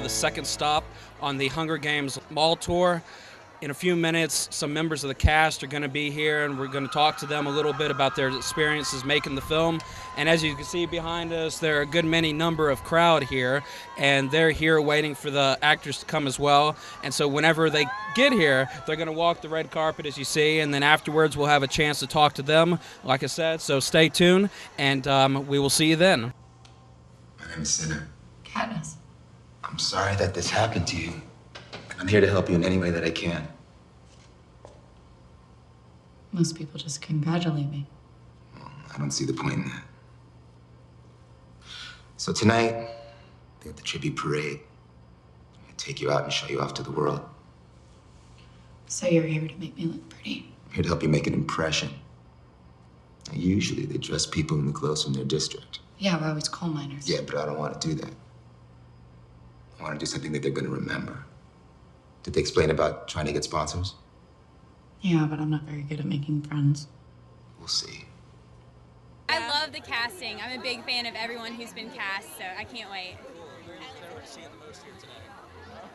the second stop on the Hunger Games Mall Tour. In a few minutes, some members of the cast are going to be here, and we're going to talk to them a little bit about their experiences making the film. And as you can see behind us, there are a good many number of crowd here, and they're here waiting for the actors to come as well. And so whenever they get here, they're going to walk the red carpet, as you see, and then afterwards we'll have a chance to talk to them, like I said. So stay tuned, and we will see you then. My name is Sinner. Katniss. I'm sorry that this happened to you. I'm here to help you in any way that I can. Most people just congratulate me. Well, I don't see the point in that. So tonight, they have the tribute parade. I take you out and show you off to the world. So you're here to make me look pretty? I'm here to help you make an impression. Now, usually they dress people in the clothes from their district. Yeah, we're always coal miners. Yeah, but I don't want to do that. I want to do something that they're going to remember. Did they explain about trying to get sponsors? Yeah, but I'm not very good at making friends. We'll see. I love the casting. I'm a big fan of everyone who's been cast, so I can't wait.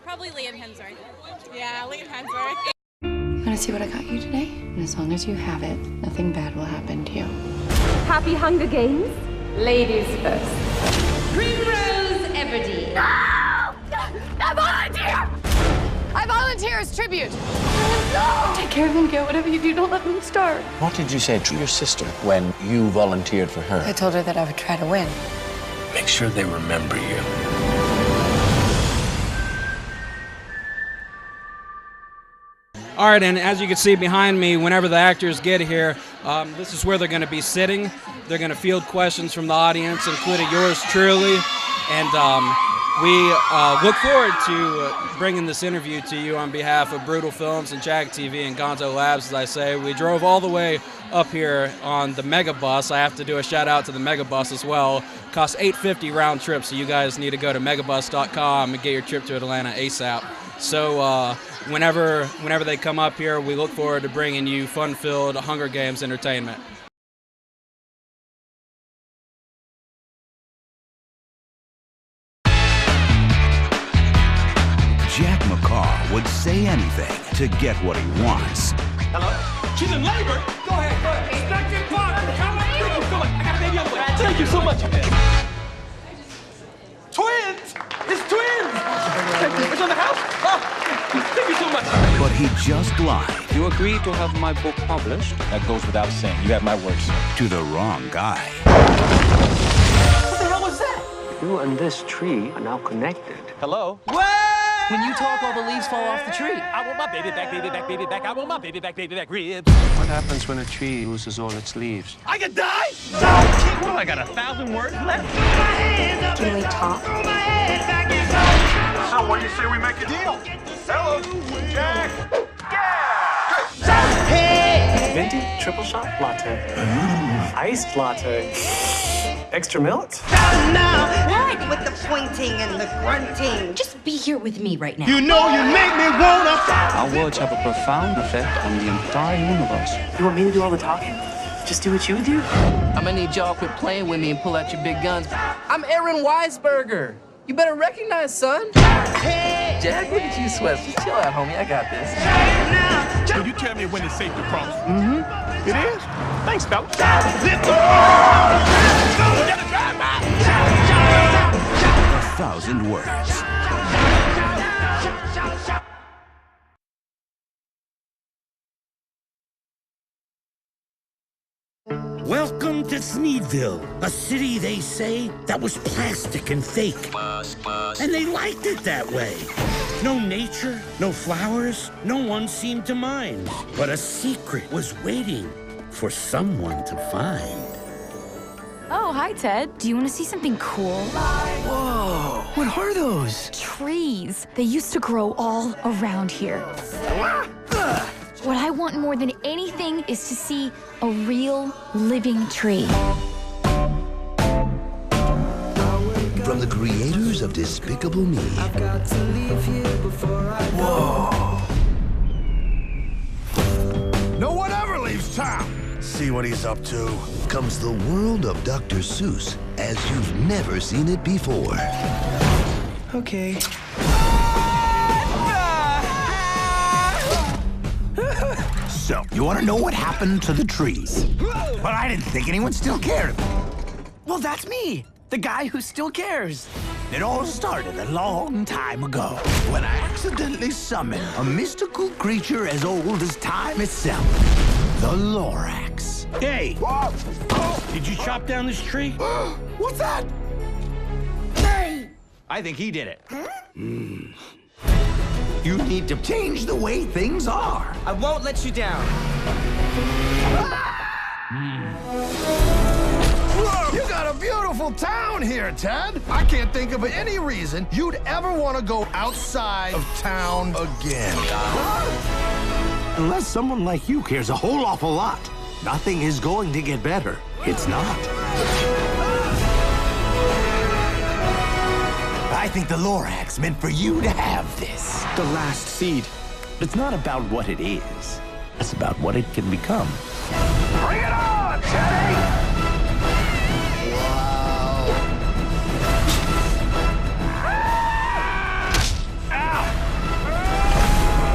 Probably Liam Hemsworth. Yeah, Liam Hemsworth. You want to see what I got you today? And as long as you have it, nothing bad will happen to you. Happy Hunger Games. Ladies first. Primrose Everdeen. No! I volunteer! I volunteer as tribute. No! Take care of them, get whatever you do, don't let them starve. What did you say to your sister when you volunteered for her? I told her that I would try to win. Make sure they remember you. All right, and as you can see behind me, whenever the actors get here, this is where they're going to be sitting. They're going to field questions from the audience, including yours truly. And we look forward to bringing this interview to you on behalf of Brutal Films and Jag TV and Gonzo Labs, as I say. We drove all the way up here on the Megabus. I have to do a shout out to the Megabus as well. Costs $8.50 round trip, so you guys need to go to megabus.com and get your trip to Atlanta ASAP. So whenever they come up here, we look forward to bringing you fun-filled Hunger Games entertainment. Jack McCaw would say anything to get what he wants. Hello? She's in labor? Go ahead. Expected clock. Come on. Thank you so much. I got a baby on the way. Thank you so much. Twins! It's twins! It's on the house? Oh, thank you so much. But he just lied. You agreed to have my book published? That goes without saying. You have my word, sir. To the wrong guy. What the hell was that? You and this tree are now connected. Hello? What? When you talk, all the leaves fall off the tree. I want my baby back, baby back, baby back. I want my baby back ribs. What happens when a tree loses all its leaves? I could die? Well, I got 1,000 words left. Can we talk? So what do you say we make a deal? Hello, Jack. Hey! Venti triple shot latte. Iced latte. Extra milk? What with the pointing and the grunting? Just be here with me right now. You know you make me wanna. Our words have a profound effect on the entire universe. You want me to do all the talking? Just do what you do? I'm gonna need y'all quit playing with me and pull out your big guns. I'm Aaron Weisberger. You better recognize, son. Hey! Jack, look at you, sweat. Just chill out, homie. I got this. Will you tell me when it's safe to cross? Mm-hmm. It is? Thanks, fella. A 1,000 words. Welcome to Sneedville, a city they say that was plastic and fake. And they liked it that way. No nature, no flowers, no one seemed to mind. But a secret was waiting for someone to find. Oh, hi, Ted. Do you want to see something cool? Whoa, what are those? Trees. They used to grow all around here. What I want more than anything is to see a real living tree. From the creators of Despicable Me. Whoa. No one ever leaves town. See what he's up to. Comes the world of Dr. Seuss as you've never seen it before. Okay. So, you want to know what happened to the trees? Well, I didn't think anyone still cared. Well, that's me, the guy who still cares. It all started a long time ago when I accidentally summoned a mystical creature as old as time itself, the Lorax. Hey, did you chop down this tree? What's that? I think he did it. You need to change the way things are. I won't let you down. You got a beautiful town here, Ted. I can't think of any reason you'd ever want to go outside of town again. Unless someone like you cares a whole awful lot, nothing is going to get better. It's not. I think the Lorax meant for you to have this. The last seed. It's not about what it is. It's about what it can become. Bring it on, Teddy!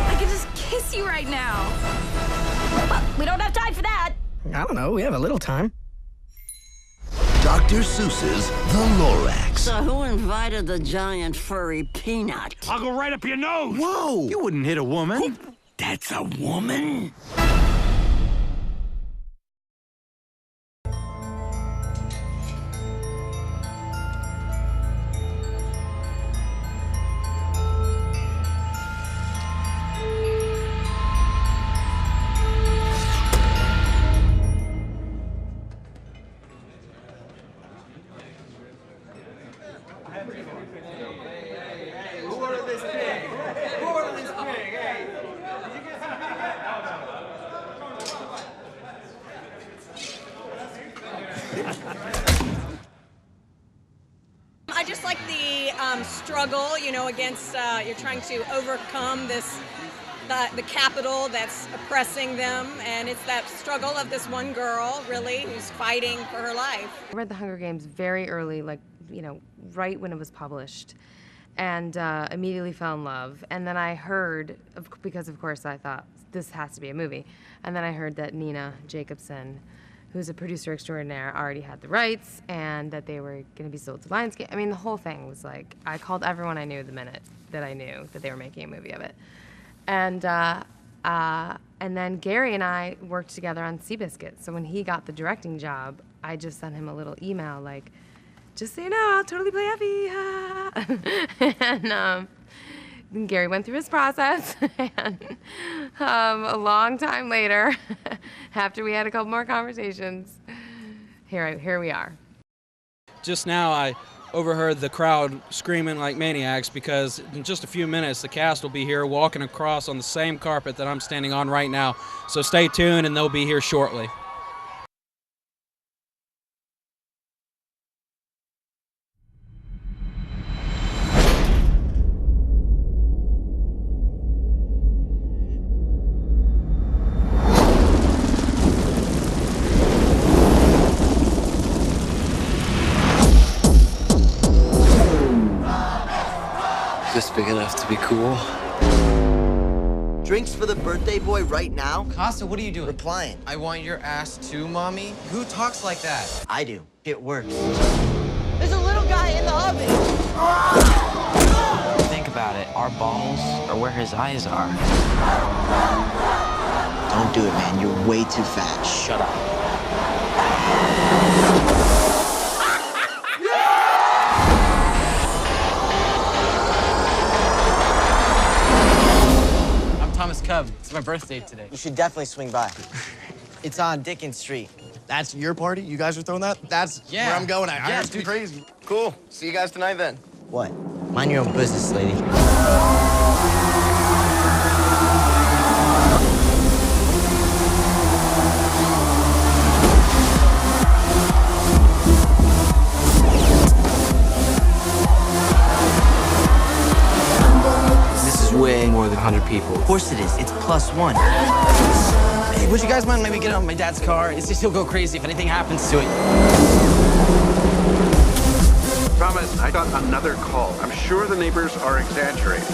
I could just kiss you right now. But we don't have time for that. I don't know, we have a little time. Dr. Seuss's The Lorax. So who invited the giant furry peanut? I'll go right up your nose. Whoa! You wouldn't hit a woman. That's a woman? I just like the struggle, you know, against, you're trying to overcome this, the capital that's oppressing them, and it's that struggle of this one girl, really, who's fighting for her life. I read The Hunger Games very early, like, you know, right when it was published, and immediately fell in love. And then I heard, because of course I thought, this has to be a movie, and then I heard that Nina Jacobson, who's a producer extraordinaire, already had the rights and that they were going to be sold to Lionsgate. I mean, the whole thing was like, I called everyone I knew the minute that I knew that they were making a movie of it. And then Gary and I worked together on Seabiscuit. So when he got the directing job, I just sent him a little email like, just so you know, I'll totally play Effie. And Gary went through his process, and a long time later, after we had a couple more conversations, here we are. Just now I overheard the crowd screaming like maniacs because in just a few minutes the cast will be here walking across on the same carpet that I'm standing on right now. So stay tuned and they'll be here shortly. Just big enough to be cool. Drinks for the birthday boy right now? Costa, what are you doing? Replying. I want your ass too, Mommy? Who talks like that? I do. It works. There's a little guy in the oven. Think about it. Our balls are where his eyes are. Don't do it, man. You're way too fat. Shut up. Thomas Cub. It's my birthday today. You should definitely swing by. It's on Dickens Street. That's your party? You guys are throwing that? That's where I'm going. I heard it's too crazy. Cool. See you guys tonight then. What? Mind your own business, lady. Way more than 100 people. Of course it is. It's +1. Hey, would you guys mind maybe getting on my dad's car? It's just he'll go crazy if anything happens to it. promise, I got another call. I'm sure the neighbors are exaggerating.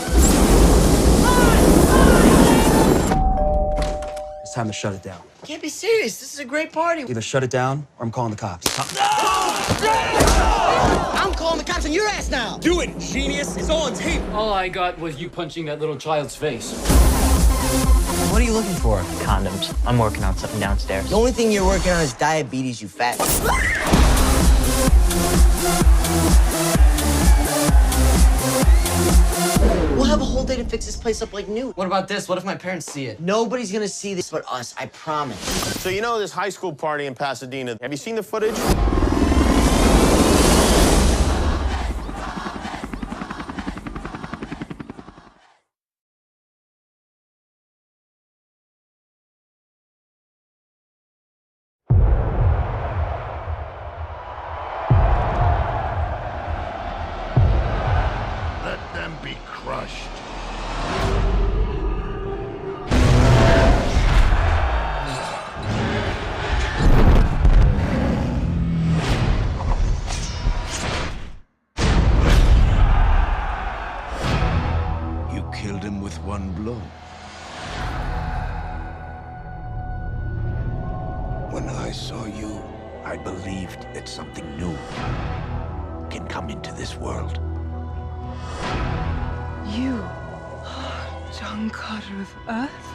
It's time to shut it down. You can't be serious. This is a great party. Either shut it down or I'm calling the cops. I'm calling the cops on your ass now. Do it, genius. It's all on tape. All I got was you punching that little child's face. What are you looking for? Condoms. I'm working on something downstairs. The only thing you're working on is diabetes, you fat. We'll have a whole day to fix this place up like new. What about this? What if my parents see it? Nobody's gonna see this but us, I promise. So you know this high school party in Pasadena. Have you seen the footage? Let them be crushed. You killed him with one blow. When I saw you, I believed that something new can come into this world. You, John Carter of Earth?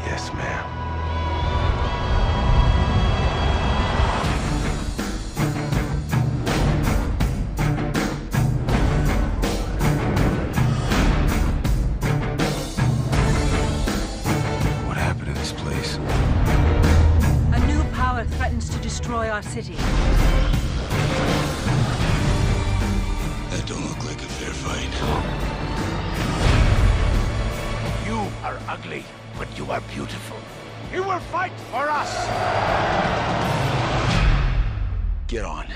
Yes, ma'am. What happened to this place? A new power threatens to destroy our city. That don't look like a fair fight. You are ugly, but you are beautiful. You will fight for us! Get on.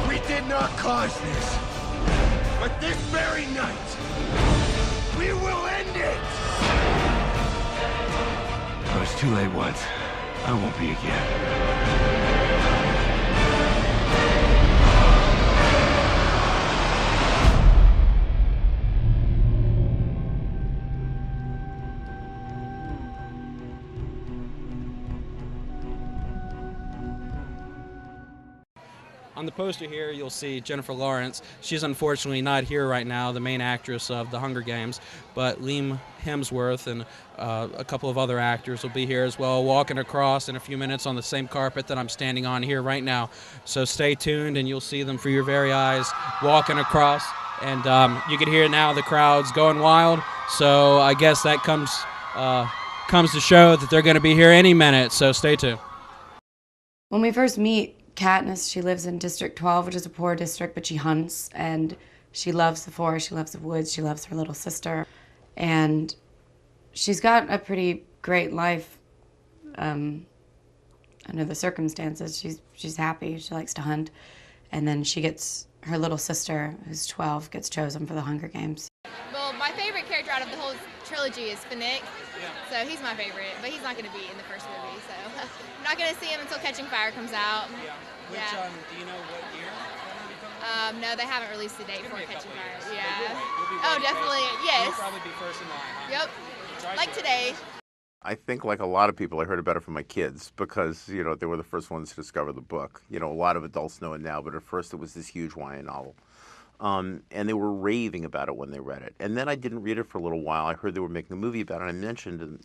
We did not cause this, but this very night, we will end it! I was too late once. I won't be again. On the poster here, you'll see Jennifer Lawrence. She's unfortunately not here right now, the main actress of The Hunger Games, but Liam Hemsworth and a couple of other actors will be here as well, walking across in a few minutes on the same carpet that I'm standing on here right now. So stay tuned, and you'll see them for your very eyes walking across. And you can hear now the crowd's going wild. So I guess that comes to show that they're going to be here any minute. So stay tuned. When we first meet, Katniss, she lives in District 12, which is a poor district, but she hunts, and she loves the forest, she loves the woods, she loves her little sister, and she's got a pretty great life under the circumstances. She's happy, she likes to hunt, and then she gets her little sister, who's 12, gets chosen for the Hunger Games. Well, my favorite character out of the whole trilogy is Finnick, so he's my favorite, but he's not going to be in the first movie, so I'm not going to see him until Catching Fire comes out. Which, do you know what year? No, they haven't released the date for Catching Fire. Years. Yeah. You'll be Oh, definitely. Yes. You'll probably be first in line. Huh? Yep. Like today. I think, like a lot of people, I heard about it from my kids because, you know, they were the first ones to discover the book. You know, a lot of adults know it now, but at first it was this huge YA novel. And they were raving about it when they read it. And then I didn't read it for a little while. I heard they were making a movie about it. I mentioned,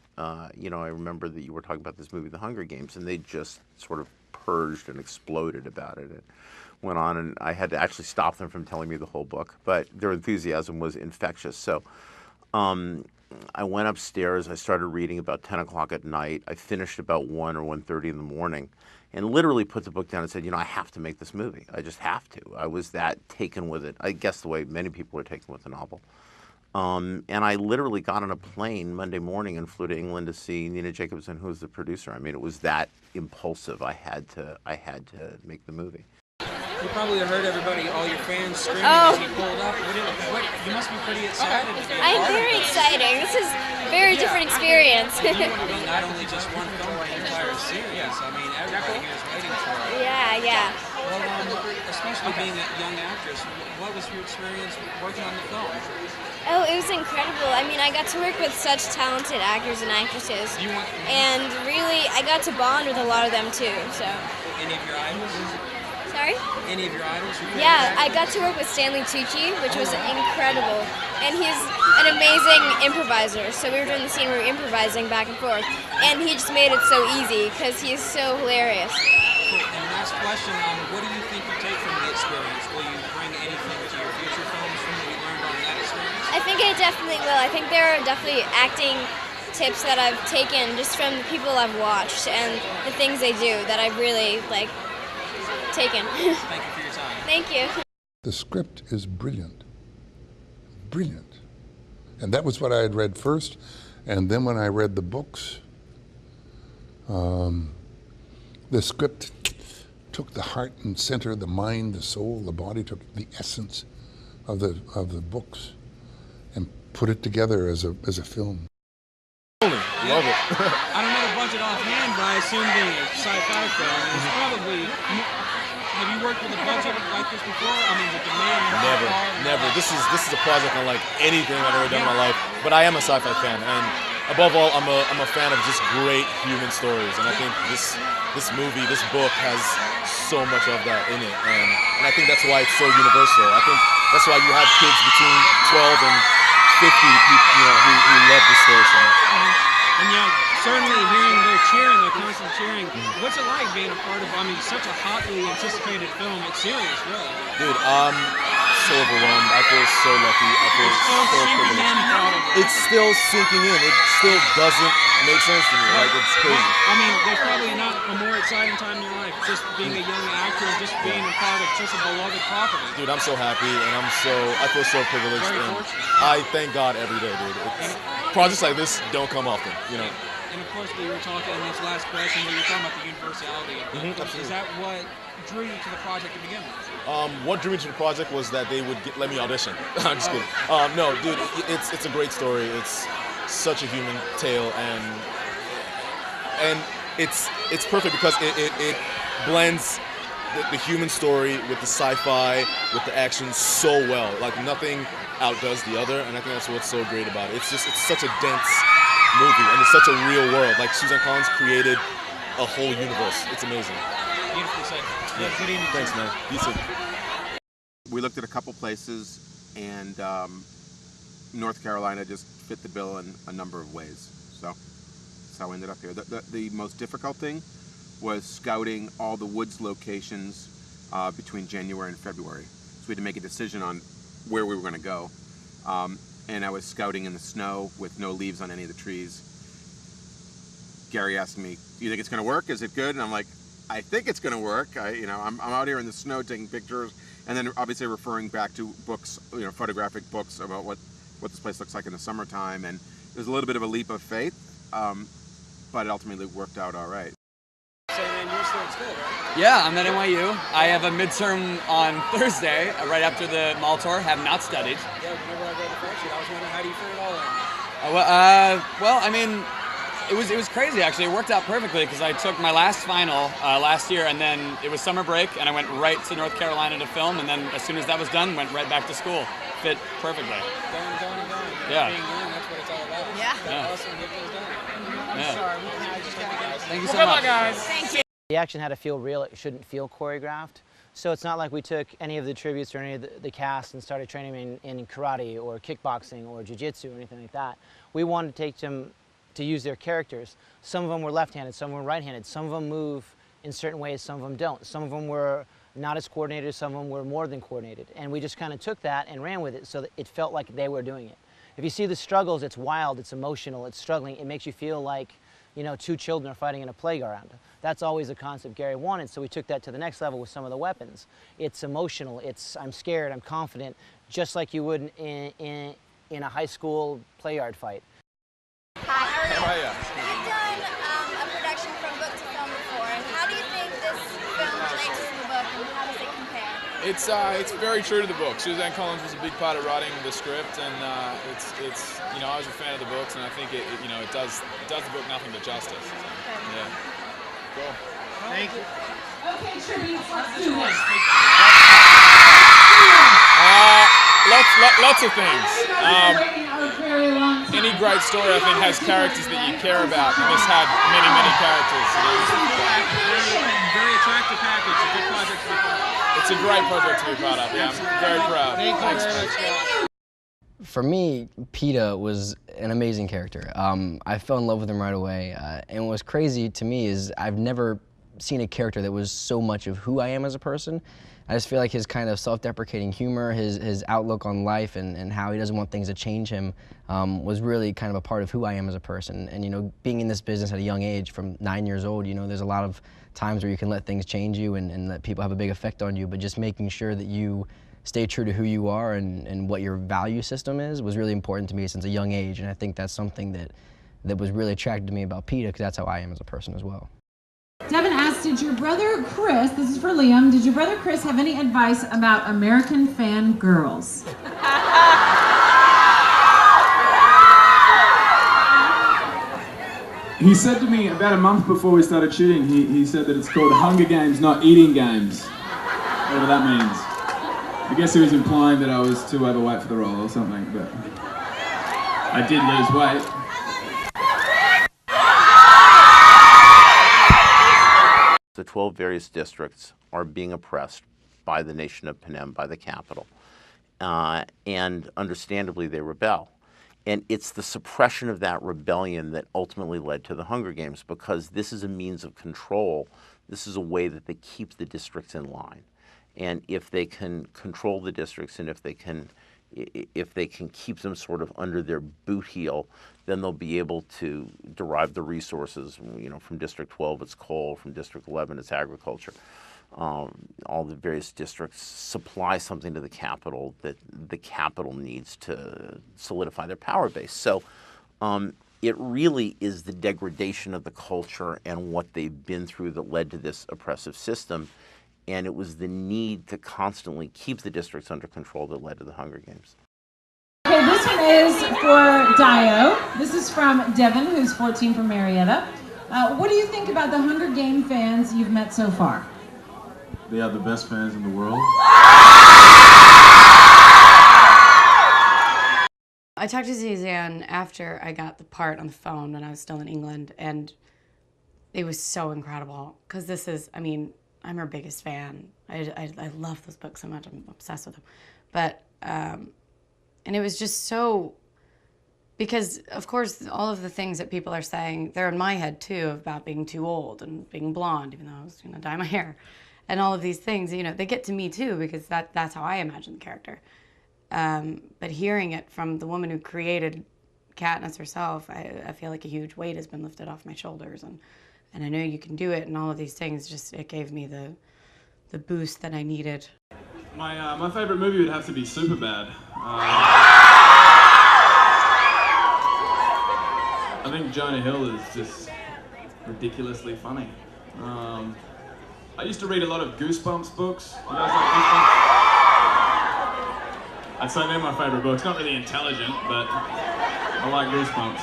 you know, I remember that you were talking about this movie, The Hunger Games, and they just sort of purged and exploded about it. It went on, and I had to actually stop them from telling me the whole book. But their enthusiasm was infectious. So I went upstairs. I started reading about 10 o'clock at night. I finished about 1 or 1:30 in the morning. And literally put the book down and said, you know, I have to make this movie. I just have to. I was that taken with it. I guess the way many people are taken with the novel. And I literally got on a plane Monday morning and flew to England to see Nina Jacobson, who's the producer. I mean, it was that impulsive. I had to make the movie. You probably heard everybody, all your fans screaming Oh. as you pulled up. You must be pretty excited. To be a I'm part of very this. exciting. This is a very different experience. You want to be not only just one film, but an entire series. I mean, everybody here is waiting for it. Yeah. Well, especially being a young actress, what was your experience working on the film? Oh, it was incredible. I mean, I got to work with such talented actors and actresses. And really, I got to bond with a lot of them too, so. Any of your idols? Sorry? Any of your idols? Yeah, I got to work with Stanley Tucci, which was incredible. And he's an amazing improviser. So we were doing the scene where we were improvising back and forth. And he just made it so easy because he's so hilarious. Cool. And last question, what do you think you take from the experience? Will you bring anything to your future films from what you learned on that experience? I think I definitely will. I think there are definitely acting tips that I've taken just from the people I've watched and the things they do that I've really, taken. Thank you for your time. Thank you. The script is brilliant. Brilliant. And that was what I had read first. And then when I read the books, the script took the heart and center, the mind, the soul, the body, took the essence of the books and put it together as a film. Love it. I don't know the budget offhand, but I assume being a sci-fi film is probably. Have you worked with a budget like this before? I mean, the demand. Never. This is a project unlike anything I've ever done in my life. But I am a sci-fi fan, and above all, I'm a fan of just great human stories. And I think this movie, this book, has so much of that in it, and I think that's why it's so universal. I think that's why you have kids between 12 and 50 people, who love this story so much. And certainly hearing their cheering, their constant cheering, what's it like being a part of, such a hotly anticipated film? It's serious, really. Dude, I'm so overwhelmed. I feel so lucky. I feel so privileged. It's still sinking in. It still doesn't make sense to me. It's crazy. There's probably not a more exciting time in your life, just being a young actor, just being a part of such a beloved property. Dude, I'm so happy, and I feel so privileged. Very and fortunate. I thank God every day, dude. Projects like this don't come often, And of course, we were talking in this last question where you were talking about the universality of it. Absolutely. Is that what drew you to the project to begin with? What drew me to the project was that they would let me audition. I'm just kidding. No, dude, it's a great story. It's such a human tale, and it's perfect because it blends the human story with the sci-fi, with the action so well. Nothing outdoes the other, and I think that's what's so great about it. It's such a dense movie, and it's such a real world. Suzanne Collins created a whole universe. It's amazing. Beautifully said. Yeah. Good evening. Thanks, man. You too. We looked at a couple places, and North Carolina just fit the bill in a number of ways. So that's how we ended up here. The most difficult thing was scouting all the woods locations between January and February. So we had to make a decision on where we were going to go. And I was scouting in the snow with no leaves on any of the trees. Gary asked me, "Do you think it's going to work? Is it good?" And I'm like, "I think it's going to work. I'm out here in the snow taking pictures," and then obviously referring back to books, photographic books about what this place looks like in the summertime. And it was a little bit of a leap of faith, but it ultimately worked out all right. So, man, you're still at school, right? Yeah, I'm at NYU. I have a midterm on Thursday, right after the mall tour. Have not studied. Yeah, whenever I read the fact sheet, I was wondering, how do you fit it all in? It was crazy actually. It worked out perfectly because I took my last final last year, and then it was summer break, and I went right to North Carolina to film, and then as soon as that was done, went right back to school. Fit perfectly. Going. Yeah. Being young, that's what it's all about. Yeah. Awesome. Get those done. Yeah. Sorry, I just got guys. Thank you so much. Guys. Thank you. The action had to feel real. It shouldn't feel choreographed. So it's not like we took any of the tributes or any of the cast and started training them in karate or kickboxing or jiu-jitsu or anything like that. We wanted to take them to use their characters. Some of them were left-handed, some were right-handed. Some of them move in certain ways, some of them don't. Some of them were not as coordinated, some of them were more than coordinated. And we just kind of took that and ran with it so that it felt like they were doing it. If you see the struggles, it's wild, it's emotional, it's struggling. It makes you feel like, two children are fighting in a playground. That's always a concept Gary wanted, so we took that to the next level with some of the weapons. It's emotional, it's I'm scared, I'm confident, just like you would in a high school play yard fight. Hi, how are you? How are you? You've done a production from book to film before, and how do you think this film relates to the book, and how does it compare? It's very true to the book. Suzanne Collins was a big part of writing the script, and it's you know, I was a fan of the books, and I think it you know, it does the book nothing but justice. So, yeah. Cool. Thank you. Okay, tributes, let's do this. Lots of things. Any great story, I think, has characters that you care about, and this had many characters. Very attractive package. A good project to be part of. It's a great project to be part of. Yeah, I'm very proud. Thanks. For me, PETA was an amazing character. I fell in love with him right away, and what's crazy to me is I've never seen a character that was so much of who I am as a person. I just feel like his kind of self-deprecating humor, his outlook on life, and how he doesn't want things to change him was really kind of a part of who I am as a person. And you know, being in this business at a young age, from 9 years old, you know, there's a lot of times where you can let things change you and let people have a big effect on you, but just making sure that you stay true to who you are and what your value system is was really important to me since a young age, and I think that's something that was really attractive to me about PETA, because that's how I am as a person as well. Devin asked, did your brother Chris, this is for Liam, did your brother Chris have any advice about American fan girls? He said to me about a month before we started shooting, he said that it's called Hunger Games, not Eating Games. Whatever that means. I guess he was implying that I was too overweight for the role or something, but I did lose weight. The 12 various districts are being oppressed by the nation of Panem, by the capital, and understandably they rebel. And it's the suppression of that rebellion that ultimately led to the Hunger Games, because this is a means of control. This is a way that they keep the districts in line. And if they can control the districts, and if they can keep them sort of under their boot heel, then they'll be able to derive the resources. You know, from District 12, it's coal. From District 11, it's agriculture. All the various districts supply something to the capital that the capital needs to solidify their power base. So it really is the degradation of the culture and what they've been through that led to this oppressive system. And it was the need to constantly keep the districts under control that led to the Hunger Games. Okay, this one is for Dio. This is from Devin, who's 14 from Marietta. What do you think about the Hunger Game fans you've met so far? They are the best fans in the world. I talked to Suzanne after I got the part on the phone when I was still in England, and it was so incredible, because this is, I mean, I'm her biggest fan. I love those books so much. I'm obsessed with them. But, and it was just so, because of course all of the things that people are saying, they're in my head too, about being too old and being blonde, even though I was gonna dye my hair. And all of these things, you know, they get to me too, because that's how I imagine the character. But hearing it from the woman who created Katniss herself, I feel like a huge weight has been lifted off my shoulders, and I know you can do it, and all of these things, just, it gave me the boost that I needed. My favorite movie would have to be Superbad. I think Jonah Hill is just ridiculously funny. I used to read a lot of Goosebumps books. You guys like Goosebumps? I'd say they're my favorite books. Not really intelligent, but I like Goosebumps.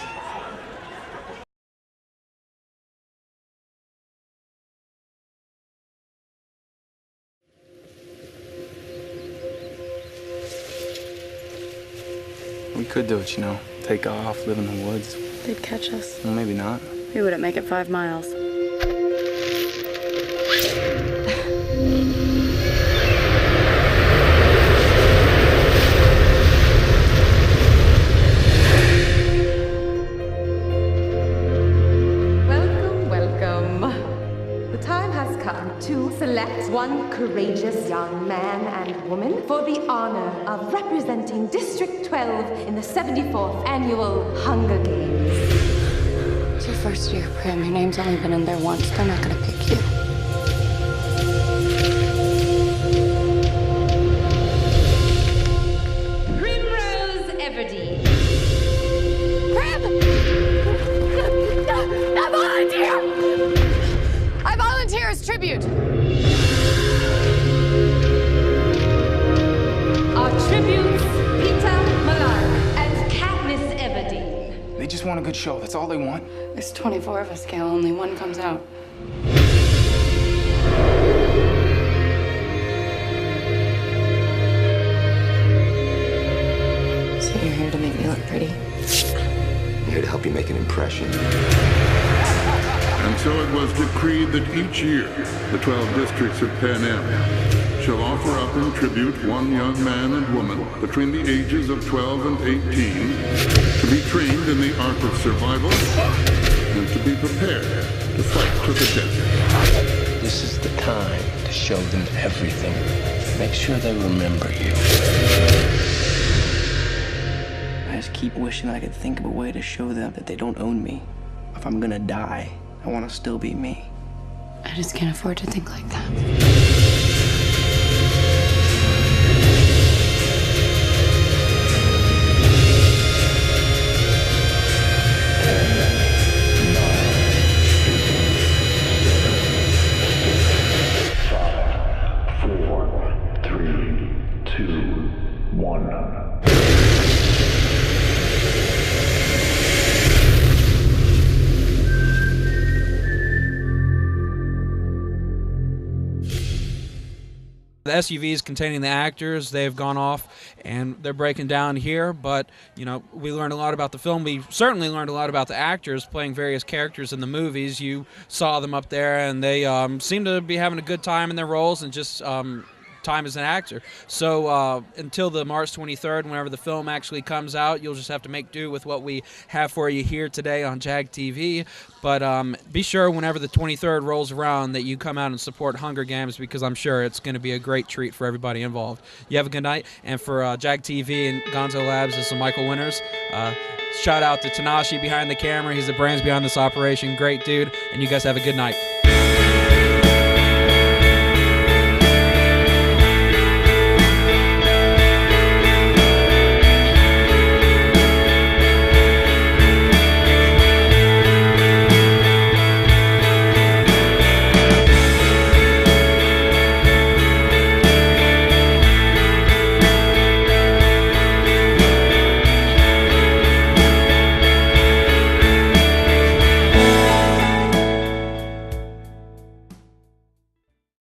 We could do it, you know. Take off, live in the woods. They'd catch us. Well, maybe not. We wouldn't make it 5 miles. Welcome, welcome. The time has come to select one courageous young man and woman for the honor of representing District 12 in the 74th Annual Hunger Games. It's your first year, Prim. Your name's only been in there once. They're not gonna pick you. Primrose Everdeen. Prim! I volunteer! I volunteer as tribute! want a good show. That's all they want. There's 24 of us, Gail. Only one comes out. So you're here to make me look pretty? I'm here to help you make an impression. And so it was decreed that each year, the 12 districts of Pan Am shall offer up in tribute one young man and woman between the ages of 12 and 18 to be trained in the art of survival and to be prepared to fight to the death. This is the time to show them everything. Make sure they remember you. I just keep wishing I could think of a way to show them that they don't own me. If I'm gonna die, I want to still be me. I just can't afford to think like that. The SUVs containing the actors, they've gone off and they're breaking down here, but you know, we learned a lot about the film. We certainly learned a lot about the actors playing various characters in the movies. You saw them up there and they seem to be having a good time in their roles and just time as an actor. So until the March 23rd, whenever the film actually comes out, you'll just have to make do with what we have for you here today on JAG TV. But be sure whenever the 23rd rolls around that you come out and support Hunger Games, because I'm sure it's going to be a great treat for everybody involved. You have a good night. And for JAG TV and Gonzo Labs, this is Michael Winters. Shout out to Tanashi behind the camera. He's the brains behind this operation. Great dude. And you guys have a good night.